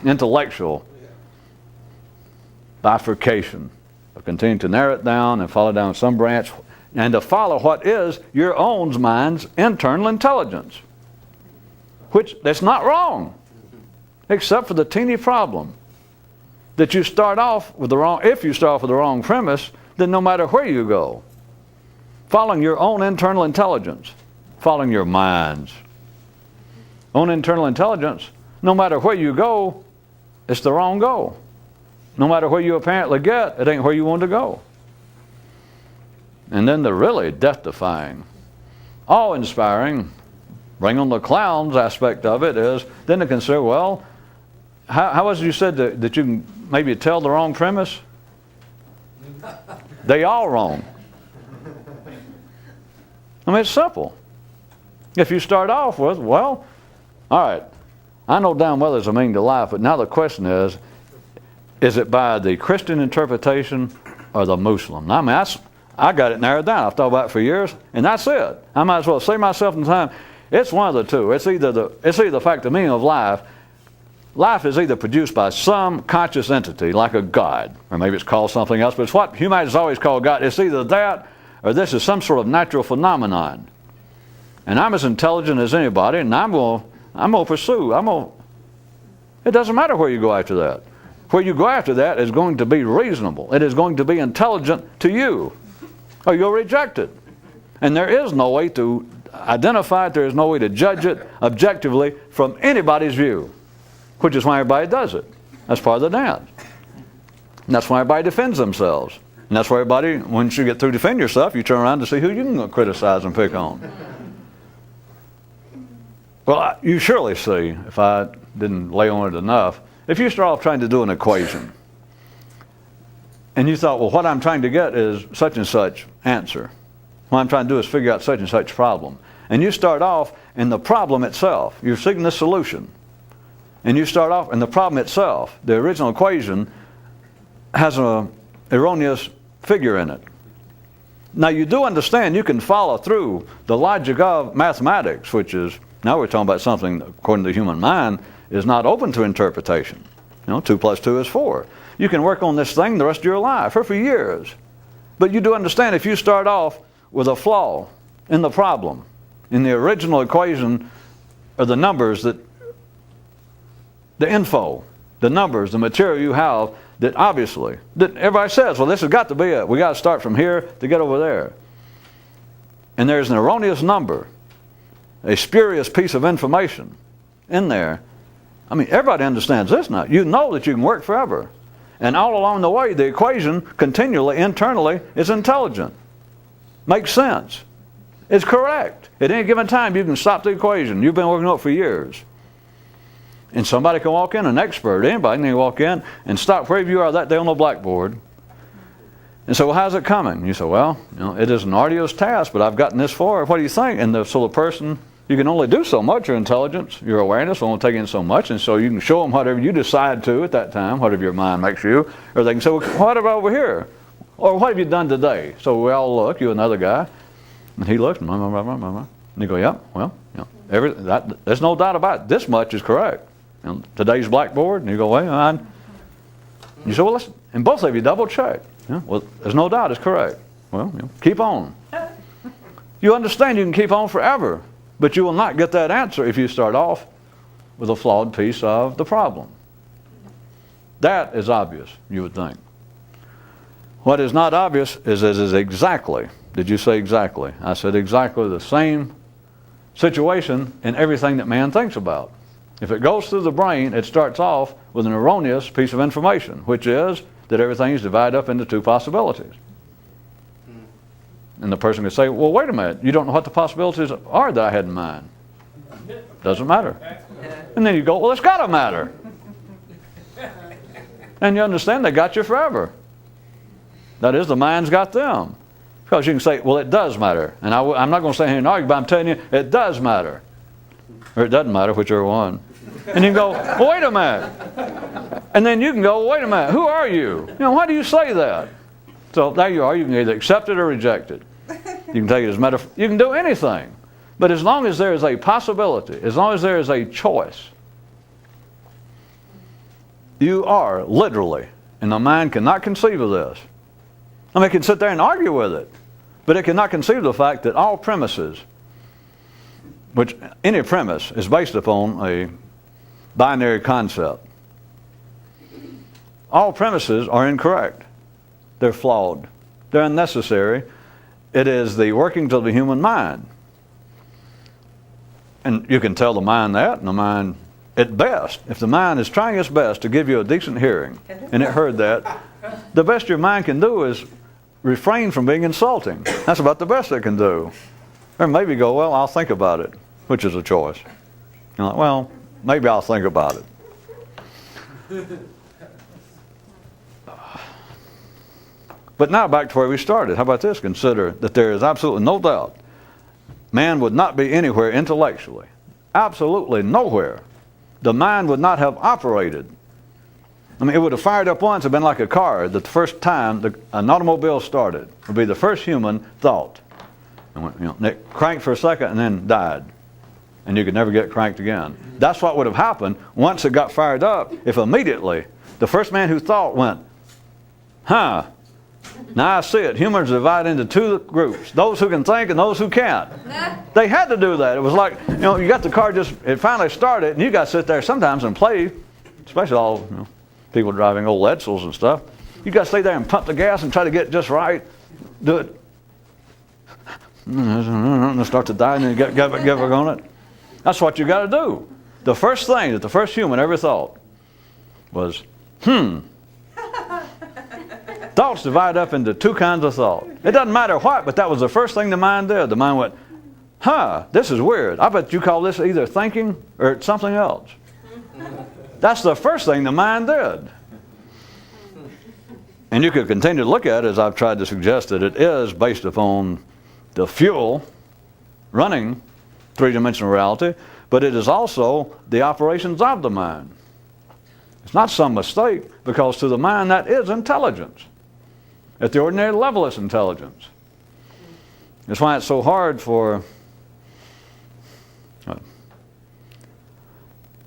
intellectual bifurcation, of continuing to narrow it down and follow down some branch, and to follow what is your own mind's internal intelligence. Which, that's not wrong, except for the teeny problem that you start off with the wrong, if you start off with the wrong premise, then no matter where you go, following your own internal intelligence, following your mind's own internal intelligence, no matter where you go, it's the wrong goal. No matter where you apparently get, it ain't where you want to go. And then the really death-defying, awe-inspiring, bring on the clowns aspect of it is then to consider, well, how was it you said that you can maybe tell the wrong premise? They all wrong. It's simple. If you start off with, well, all right, I know damn well there's a meaning to life, but now the question is it by the Christian interpretation or the Muslim? I got it narrowed down. I've thought about it for years, and that's it. I might as well say myself in time, it's one of the two. It's either the fact the meaning of life is either produced by some conscious entity, like a God, or maybe it's called something else, but it's what humanity has always called God. It's either that, or this is some sort of natural phenomenon. And I'm as intelligent as anybody, and I'm going to pursue. It doesn't matter where you go after that. where you go after that is going to be reasonable. It is going to be intelligent to you, or you'll reject it. And there is no way to identify it. There is no way to judge it objectively from anybody's view, which is why everybody does it. That's part of the dance. And that's why everybody defends themselves. And that's why everybody, once you get through defending yourself, you turn around to see who you can criticize and pick on. Well, you surely see, if I didn't lay on it enough, if you start off trying to do an equation, and you thought, well, what I'm trying to get is such and such answer. What I'm trying to do is figure out such and such problem. And you start off in the problem itself. You're seeking the solution. And you start off in the problem itself. The original equation has an erroneous figure in it. Now you do understand you can follow through the logic of mathematics, which is, now we're talking about something, according to the human mind, is not open to interpretation. 2 plus 2 is 4. You can work on this thing the rest of your life, or for years. But you do understand if you start off with a flaw in the problem, in the original equation, or the numbers that, the info, the numbers, the material you have, that obviously, that everybody says, well, this has got to be it. We got to start from here to get over there. And there's an erroneous number, a spurious piece of information in there. I mean, everybody understands this now. You know that you can work forever. And all along the way, the equation continually, internally, is intelligent. Makes sense. It's correct. At any given time, you can stop the equation. You've been working on it for years. And somebody can walk in, an expert, anybody can walk in and stop wherever you are that day on the blackboard. And so, well, how's it coming? You say, well, it is an arduous task, but I've gotten this far. What do you think? And so the person, you can only do so much. Your intelligence, your awareness will only take in so much. And so you can show them whatever you decide to at that time, whatever your mind makes you. Or they can say, well, what about over here? Or what have you done today? So we all look, you and another guy. And he looks, and you go, yeah, well, there's no doubt about it. This much is correct. Today's blackboard, and you go, well, you say, well, listen, and both of you double check. Well, there's no doubt it's correct. Well, keep on. You understand you can keep on forever, but you will not get that answer if you start off with a flawed piece of the problem. That is obvious, you would think. What is not obvious is it is exactly, did you say exactly? I said exactly the same situation in everything that man thinks about. If it goes through the brain, it starts off with an erroneous piece of information, which is that everything is divided up into 2 possibilities. And the person can say, well, wait a minute, you don't know what the possibilities are that I had in mind. Doesn't matter. And then you go, well, it's got to matter. And you understand they got you forever. That is, the mind's got them. Because you can say, well, it does matter. And I'm not going to say here and argue, but I'm telling you, it does matter. Or it doesn't matter, whichever one. And you can go, well, wait a minute. And then you can go, well, wait a minute, who are you? Why do you say that? So there you are. You can either accept it or reject it. You can take it as metaphor. You can do anything. But as long as there is a possibility, as long as there is a choice, you are literally, and the mind cannot conceive of this. I mean, it can sit there and argue with it, but it cannot conceive of the fact that all premises, which any premise is based upon a binary concept. All premises are incorrect. They're flawed. They're unnecessary. It is the workings of the human mind. And you can tell the mind that, and the mind, at best, if the mind is trying its best to give you a decent hearing, and it heard that, the best your mind can do is refrain from being insulting. That's about the best it can do. Or maybe go, well, I'll think about it, which is a choice. You're like, well, maybe I'll think about it. But now back to where we started. How about this? Consider that there is absolutely no doubt man would not be anywhere intellectually. Absolutely nowhere. The mind would not have operated. I mean, it would have fired up once and been like a car. The first time an automobile started would be the first human thought. And it cranked for a second and then died. And you could never get cranked again. That's what would have happened once it got fired up, if immediately the first man who thought went, huh, now I see it. Humans are divided into 2 groups, those who can think and those who can't. They had to do that. It was like, you got the car it finally started, and you got to sit there sometimes and play, especially all people driving old Edsels and stuff. You got to stay there and pump the gas and try to get it just right. Do it. And start to die and then get back on it. That's what you got to do. The first thing that the first human ever thought was, Thoughts divide up into two kinds of thought. It doesn't matter what, but that was the first thing the mind did. The mind went, this is weird. I bet you call this either thinking or something else. That's the first thing the mind did. And you could continue to look at it, as I've tried to suggest, that it is based upon the fuel running three-dimensional reality, but it is also the operations of the mind. It's not some mistake, because to the mind that is intelligence. At the ordinary level, it's intelligence. That's why it's so hard for...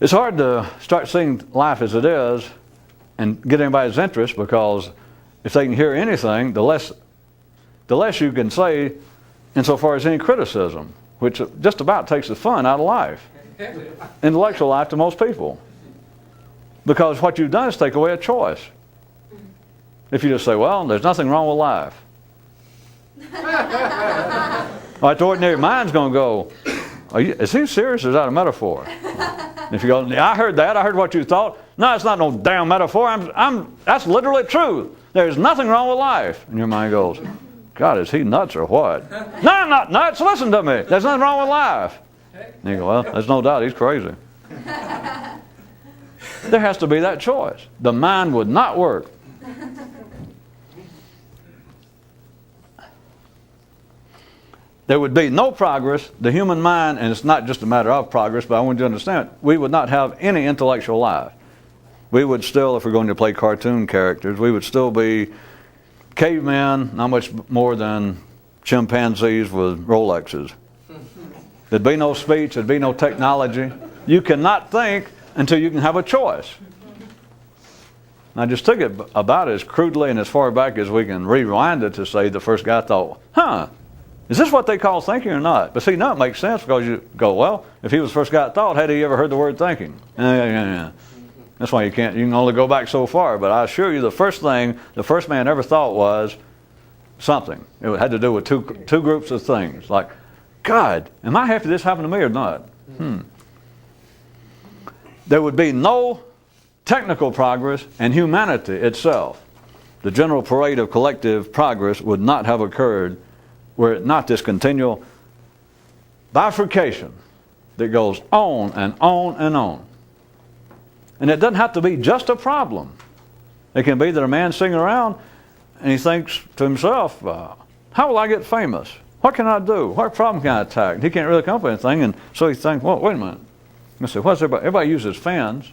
It's hard to start seeing life as it is and get anybody's interest, because if they can hear anything, the less you can say insofar as any criticism, which just about takes the fun out of life. Intellectual life to most people. Because what you've done is take away a choice. If you just say, well, there's nothing wrong with life. Well, the ordinary mind's going to go, is he serious or is that a metaphor? If you go, I heard that, I heard what you thought. No, it's not no damn metaphor. That's literally true. There's nothing wrong with life. And your mind goes, God, is he nuts or what? No, I'm not nuts. Listen to me. There's nothing wrong with life. And you go, well, there's no doubt he's crazy. There has to be that choice. The mind would not work. There would be no progress. The human mind, and it's not just a matter of progress, but I want you to understand, we would not have any intellectual life. We would still, if we're going to play cartoon characters, we would still be cavemen, not much more than chimpanzees with Rolexes. There'd be no speech, there'd be no technology. You cannot think until you can have a choice. And I just took it about as crudely and as far back as we can rewind it to say the first guy thought, is this what they call thinking or not? But see, now it makes sense, because you go, well, if he was the first guy that thought, had he ever heard the word thinking? That's why you can only go back so far. But I assure you, the first thing the first man ever thought was something. It had to do with two groups of things. Like, God, am I happy this happened to me or not? There would be no technical progress, and humanity itself, the general parade of collective progress, would not have occurred were it not this continual bifurcation that goes on and on and on. And it doesn't have to be just a problem. It can be that a man's sitting around and he thinks to himself, how will I get famous? What can I do? What problem can I attack? And he can't really come up with anything, and so he thinks, well, wait a minute. Let's see, what's everybody uses fans.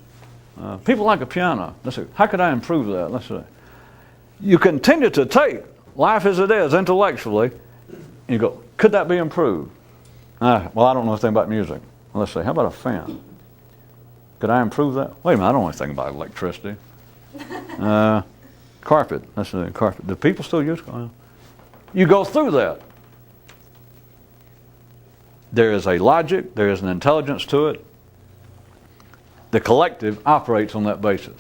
People like a piano. Let's see, how could I improve that? Let's see. You continue to take life as it is intellectually, and you go, could that be improved? Well, I don't know anything about music. Well, let's see, how about a fan? Could I improve that? Wait a minute, I don't know anything about electricity. Carpet. Let's see, carpet. Do people still use carpet? You go through that. There is a logic, there is an intelligence to it. The collective operates on that basis.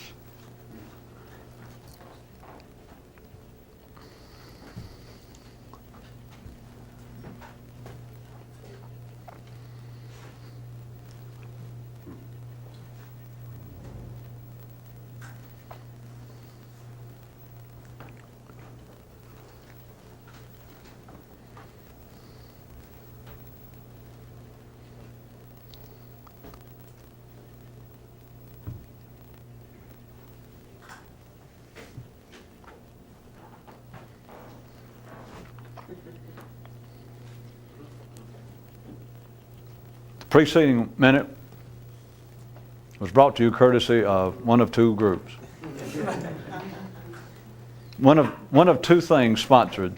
Preceding minute was brought to you courtesy of one of two groups. One of two things sponsored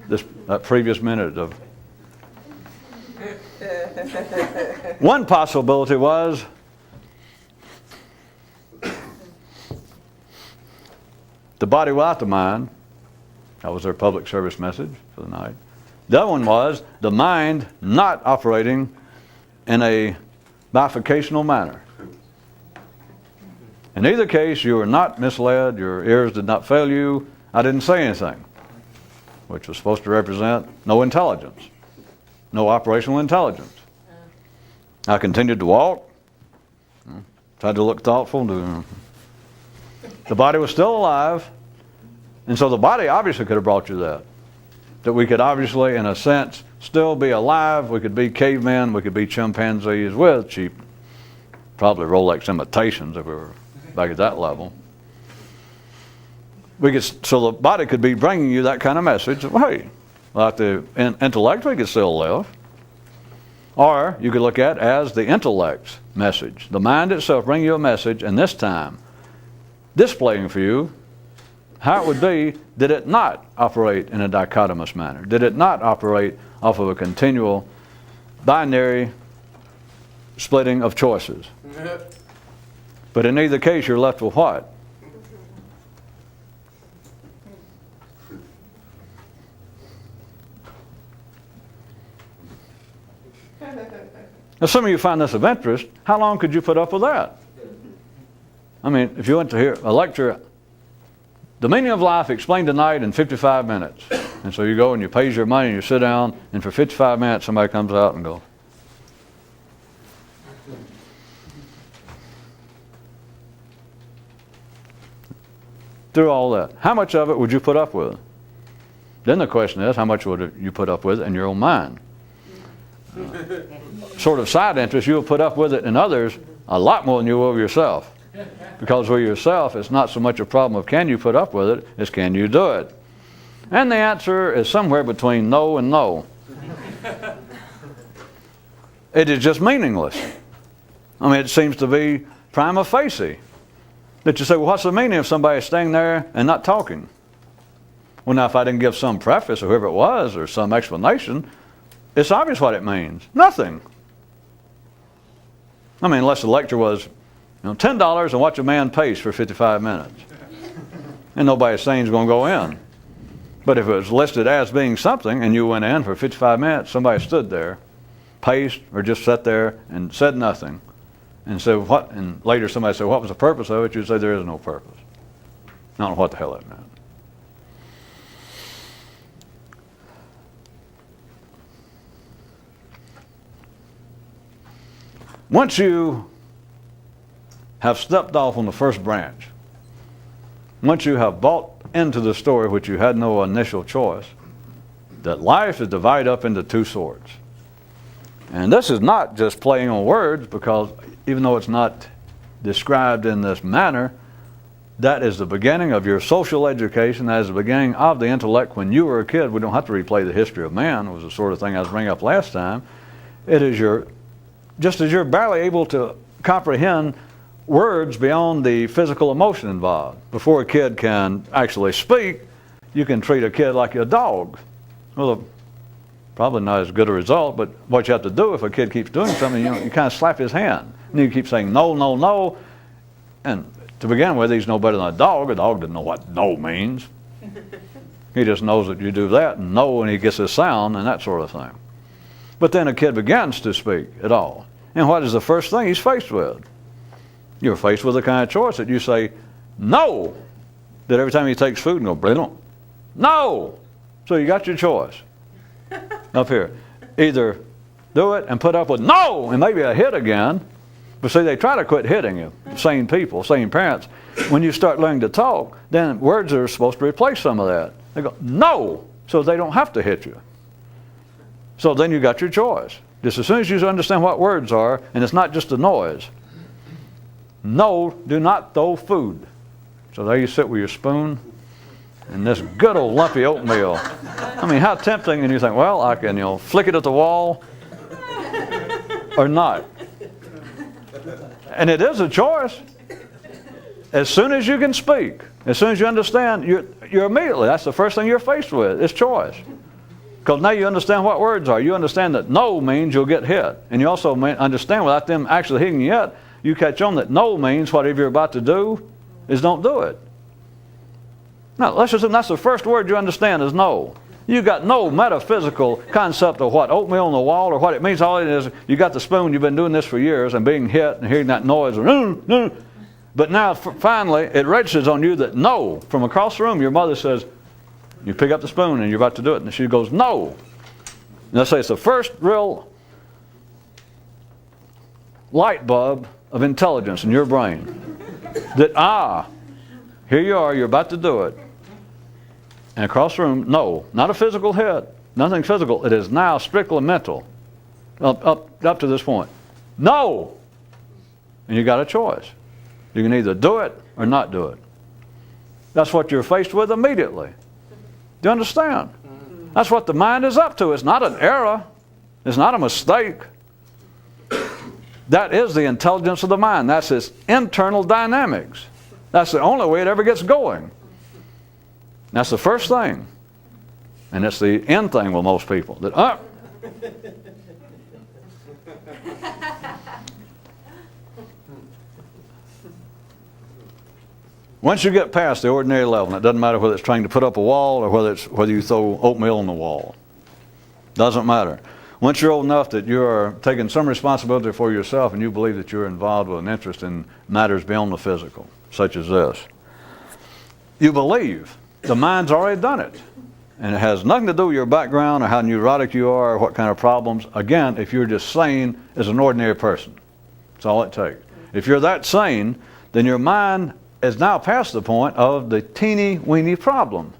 this previous minute of. One possibility was the body without the mind. That was their public service message for the night. The other one was the mind not operating in a bifurcational manner. In either case, you were not misled. Your ears did not fail you. I didn't say anything, which was supposed to represent no intelligence, no operational intelligence. I continued to walk, tried to look thoughtful. The body was still alive, and so the body obviously could have brought you that we could obviously, in a sense, still be alive. We could be cavemen, we could be chimpanzees with cheap, probably Rolex imitations if we were back at that level. So the body could be bringing you that kind of message of, hey, like the intellect, we could still live. Or you could look at as the intellect's message. The mind itself bringing you a message, and this time displaying for you how it would be did it not operate in a dichotomous manner. Did it not operate off of a continual binary splitting of choices. But in either case, you're left with what? Now, some of you find this of interest. How long could you put up with that? I mean, if you went to hear a lecture, the meaning of life explained tonight in 55 minutes. And so you go and you pay your money and you sit down, and for 55 minutes somebody comes out and goes, through all that. How much of it would you put up with? Then the question is, how much would you put up with in your own mind? Sort of side interest, you'll put up with it in others a lot more than you will with yourself. Because with yourself, it's not so much a problem of can you put up with it, it's can you do it. And the answer is somewhere between no and no. It is just meaningless. I mean, it seems to be prima facie. That you say, well, what's the meaning of somebody staying there and not talking? Well, now, if I didn't give some preface, or whoever it was, or some explanation, it's obvious what it means. Nothing. I mean, unless the lecture was, $10 and watch a man pace for 55 minutes. And nobody's saying he's going to go in. But if it was listed as being something, and you went in for 55 minutes, somebody stood there, paced, or just sat there and said nothing. And so what? And later somebody said, what was the purpose of it? You'd say, there is no purpose. I don't know what the hell that meant. Once you have stepped off on the first branch, once you have bought into the story which you had no initial choice, that life is divided up into two sorts. And this is not just playing on words, because even though it's not described in this manner, that is the beginning of your social education. That is the beginning of the intellect. When you were a kid, we don't have to replay the history of man. It was the sort of thing I was bringing up last time. It is just as you're barely able to comprehend words beyond the physical emotion involved. Before a kid can actually speak, you can treat a kid like a dog. Well, probably not as good a result, but what you have to do if a kid keeps doing something, you kind of slap his hand. And you keep saying, no, no, no. And to begin with, he's no better than a dog. A dog doesn't know what no means. He just knows that you do that and no, and he gets a sound and that sort of thing. But then a kid begins to speak at all. And what is the first thing he's faced with? You're faced with the kind of choice that you say, no. That every time he takes food and go, brilliant. No. So you got your choice. Up here. Either do it and put up with no and maybe a hit again. But see, they try to quit hitting you. Sane people, sane parents. When you start learning to talk, then words are supposed to replace some of that. They go, no, so they don't have to hit you. So then you got your choice. Just as soon as you understand what words are, and it's not just a noise. No, do not throw food. So there you sit with your spoon and this good old lumpy oatmeal. I mean, how tempting, and you think, well, I can, flick it at the wall or not. And it is a choice. As soon as you can speak, as soon as you understand, you're immediately, that's the first thing you're faced with, is choice. Because now you understand what words are. You understand that no means you'll get hit. And you also understand, without them actually hitting you yet, you catch on that no means whatever you're about to do is don't do it. Now, let's assume that's the first word you understand is no. You got no metaphysical concept of what oatmeal on the wall or what it means. All it is, you got the spoon, you've been doing this for years, and being hit and hearing that noise, But now, finally, it registers on you that no. From across the room, your mother says, you pick up the spoon and you're about to do it, and she goes, no. And let's say it's the first real light bulb of intelligence in your brain. That, here you are, you're about to do it. And across the room, no. Not a physical hit. Nothing physical. It is now strictly mental. Up to this point. No! And you got a choice. You can either do it or not do it. That's what you're faced with immediately. Do you understand? That's what the mind is up to. It's not an error. It's not a mistake. That is the intelligence of the mind. That's its internal dynamics. That's the only way it ever gets going. That's the first thing. And it's the end thing with most people. That, once you get past the ordinary level, it doesn't matter whether it's trying to put up a wall or whether you throw oatmeal on the wall. Doesn't matter. Once you're old enough that you are taking some responsibility for yourself and you believe that you're involved with an interest in matters beyond the physical, such as this, you believe the mind's already done it. And it has nothing to do with your background or how neurotic you are or what kind of problems. Again, if you're just sane as an ordinary person, that's all it takes. If you're that sane, then your mind is now past the point of the teeny weeny problem.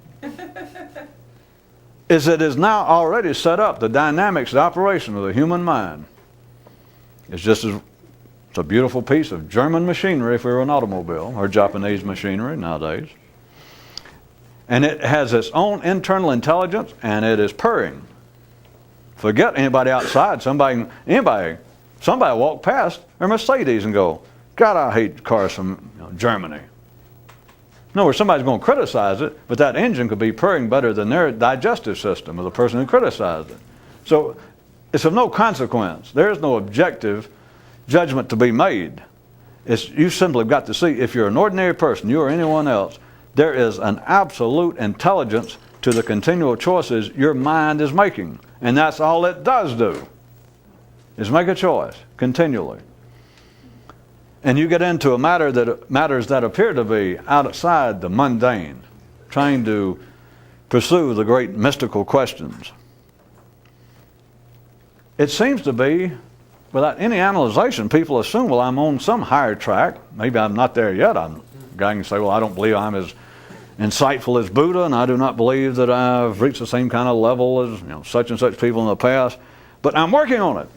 Is it is now already set up, the dynamics, the operation of the human mind. It's a beautiful piece of German machinery if we were an automobile, or Japanese machinery nowadays. And it has its own internal intelligence, and it is purring. Forget anybody outside. Somebody walk past their Mercedes and go, God, I hate cars from Germany. No, where somebody's going to criticize it, but that engine could be purring better than their digestive system of the person who criticized it. So it's of no consequence. There is no objective judgment to be made. You simply got to see, if you're an ordinary person, you or anyone else, there is an absolute intelligence to the continual choices your mind is making. And that's all it does do, is make a choice continually. And you get into a matters that appear to be outside the mundane, trying to pursue the great mystical questions. It seems to be, without any analyzation, people assume, well, I'm on some higher track. Maybe I'm not there yet. A guy can say, well, I don't believe I'm as insightful as Buddha, and I do not believe that I've reached the same kind of level as such and such people in the past. But I'm working on it.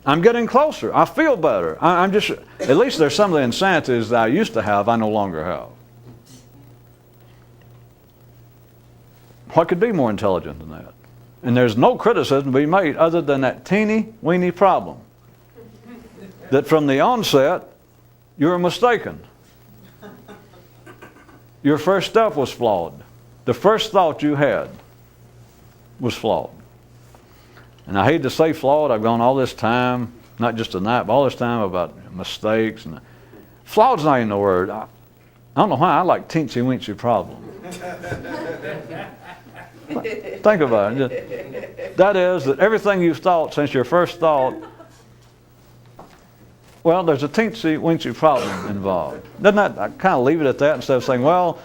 I'm getting closer. I feel better. At least there's some of the insanities that I used to have, I no longer have. What could be more intelligent than that? And there's no criticism to be made other than that teeny weeny problem. That from the onset, you were mistaken. Your first step was flawed. The first thought you had was flawed. And I hate to say flawed. I've gone all this time, not just tonight, but all this time about mistakes. And flawed's not even the word. I don't know why I like teensy-weensy problem. Think about it. That is that everything you've thought since your first thought, well, there's a teensy-weensy problem involved. Doesn't that, I kind of leave it at that instead of saying, well,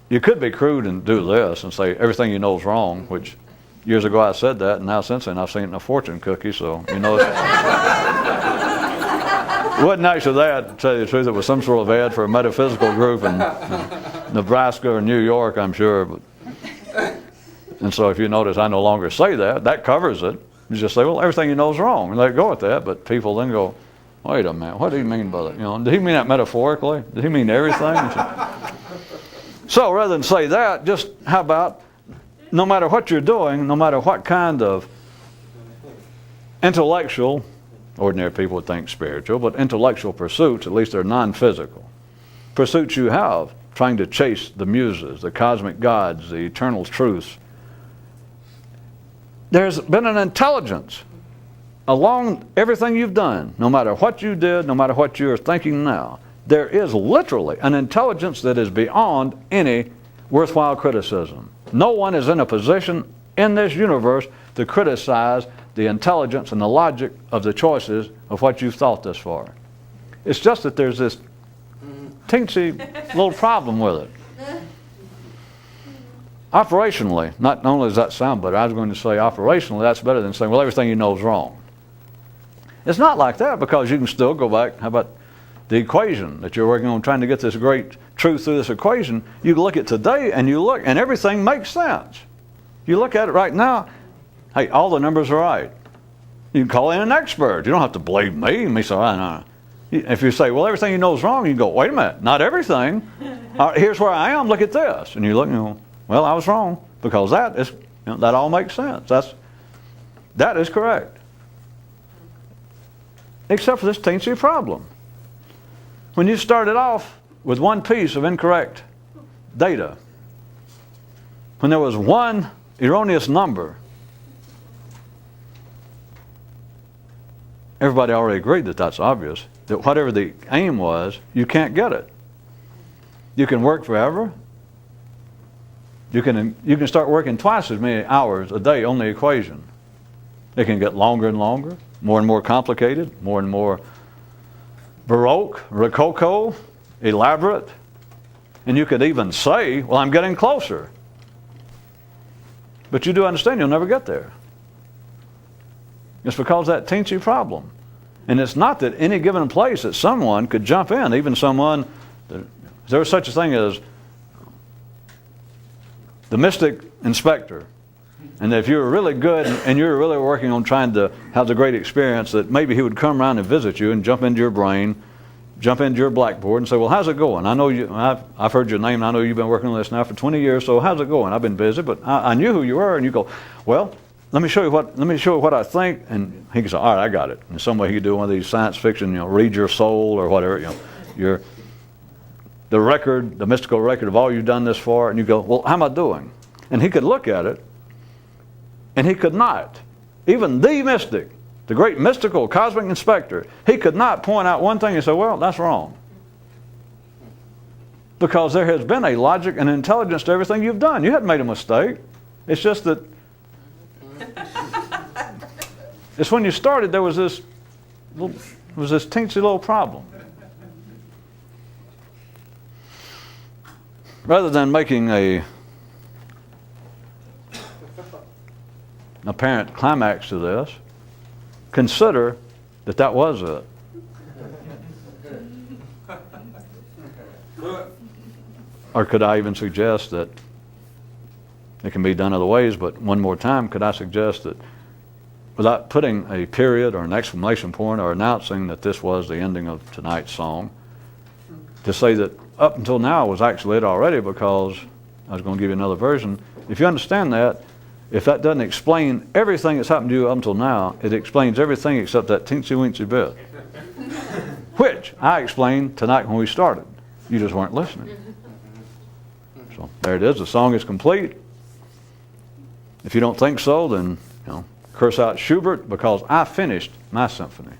you could be crude and do this and say everything you know is wrong, which years ago I said that, and now since then I've seen it in a fortune cookie, so you know. It wasn't actually that, to tell you the truth. It was some sort of ad for a metaphysical group in Nebraska or New York, I'm sure. And so if you notice, I no longer say that. That covers it. You just say, well, everything you know is wrong, and let go at that. But people then go, wait a minute, what do you mean by that? Did he mean that metaphorically? Did he mean everything? So rather than say that, just how about, no matter what you're doing, no matter what kind of intellectual, ordinary people would think spiritual, but intellectual pursuits, at least they're non-physical, pursuits you have, trying to chase the muses, the cosmic gods, the eternal truths. There's been an intelligence along everything you've done, no matter what you did, no matter what you're thinking now. There is literally an intelligence that is beyond any worthwhile criticism. No one is in a position in this universe to criticize the intelligence and the logic of the choices of what you've thought this far. It's just that there's this teensy little problem with it. Operationally, not only does that sound better, I was going to say operationally that's better than saying, well, everything you know is wrong. It's not like that, because you can still go back. How about the equation that you're working on, trying to get this great truth through this equation? You look at today and you look, and everything makes sense. You look at it right now, hey, all the numbers are right. You can call in an expert. You don't have to believe me. Me say, no. If you say, well, everything you know is wrong, you go, wait a minute, not everything. Here's where I am, look at this. And you look and you go, well, I was wrong, because that all makes sense. That is correct. Except for this teensy problem. When you started off with one piece of incorrect data, when there was one erroneous number, everybody already agreed that that's obvious, that whatever the aim was, you can't get it. You can work forever. You can start working twice as many hours a day on the equation. It can get longer and longer, more and more complicated, more and more baroque, rococo, elaborate. And you could even say, well, I'm getting closer. But you do understand you'll never get there. It's because of that teensy problem. And it's not that any given place that someone could jump in, even someone, there's such a thing as the mystic inspector. And if you were really good and you were really working on trying to have the great experience, that maybe he would come around and visit you and jump into your brain, jump into your blackboard and say, well, how's it going? I know you, I've heard your name, and I know you've been working on this now for 20 years, so how's it going? I've been busy, but I knew who you were. And you go, well, let me show you what I think. And he can say, all right, I got it. In some way he could do one of these science fiction, read your soul or whatever, the record, the mystical record of all you've done this far. And you go, well, how am I doing? And he could look at it, and he could not. Even the mystic, the great mystical cosmic inspector, he could not point out one thing and say, well, that's wrong. Because there has been a logic and intelligence to everything you've done. You hadn't made a mistake. It's just that it's when you started there was this teensy little problem. Rather than making an apparent climax to this, consider that was it. Or could I even suggest that it can be done other ways, but one more time, could I suggest that without putting a period or an exclamation point or announcing that this was the ending of tonight's song, to say that up until now was actually it already, because I was going to give you another version. If you understand that, if that doesn't explain everything that's happened to you up until now, it explains everything except that teensy-weensy bit, which I explained tonight when we started. You just weren't listening. So there it is. The song is complete. If you don't think so, then curse out Schubert, because I finished my symphony.